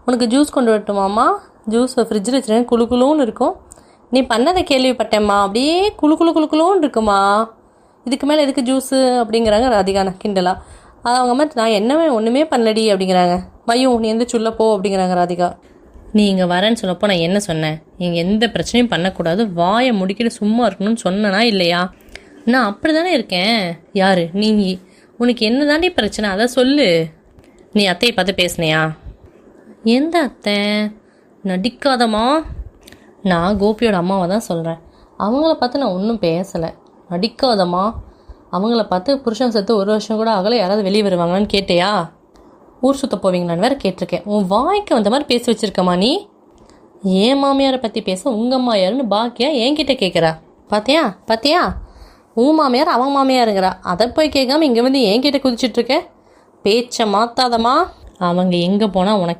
உனக்கு ஜூஸ் கொண்டு வரட்டுமாம்மா? ஜூஸ் ஃப்ரிட்ஜில் வச்சுருக்கேன், குளு குளுன்னு இருக்கும். நீ பண்ணதை கேள்விப்பட்டேம்மா, அப்படியே குளு குளு குளு குளுன்னு இருக்குமா, இதுக்கு மேலே எதுக்கு ஜூஸு அப்படிங்கிறாங்க ராதிகானா கிண்டலா. அது அவங்க அம்மா நான் என்னவே ஒன்றுமே பண்ணலடி அப்படிங்கிறாங்க. மையும் நீ எந்த சொல்ல போ அப்படிங்கிறாங்க ராதிகா. நீ இங்கே வரேன்னு சொன்னப்போ நான் என்ன சொன்னேன்? நீங்கள் எந்த பிரச்சனையும் பண்ணக்கூடாது, வாயை முடிக்கிட்டு சும்மா இருக்கணும்னு சொன்னனா இல்லையா? நான் அப்படி தானே இருக்கேன். யார் நீ? உனக்கு என்ன தாண்டி பிரச்சனை அதை சொல்லு. நீ அத்தையை பார்த்து பேசுனியா? எந்த அத்தை? நடிக்காதம்மா. நான் கோபியோட அம்மாவை தான் சொல்கிறேன். அவங்கள பார்த்து நான் ஒன்றும் பேசலை. நடிக்காதம்மா. அவங்கள பார்த்து புருஷன் செத்து 1 வருஷம் கூட ஆகலை, யாராவது வெளியே வருவாங்களான்னு கேட்டியா? ஊர் சுற்ற போவீங்களான்னு வேறு கேட்டிருக்கேன். உன் வாய்க்கு வந்த மாதிரி பேசி வச்சுருக்கம்மா நீ. ஏன் மாமியாரை பற்றி பேச உங்கள் அம்மா யாருன்னு பாக்கியா என்கிட்ட கேட்குறா. பார்த்தியா பார்த்தியா, உன் மாமியார் அவன் மாமியாருங்கிறா. அதை போய் கேட்காம இங்கே வந்து என்கிட்ட குதிச்சிட்ருக்க. பேச்சை மாற்றாதம்மா. அவங்க எங்கே போனால் உனக்கு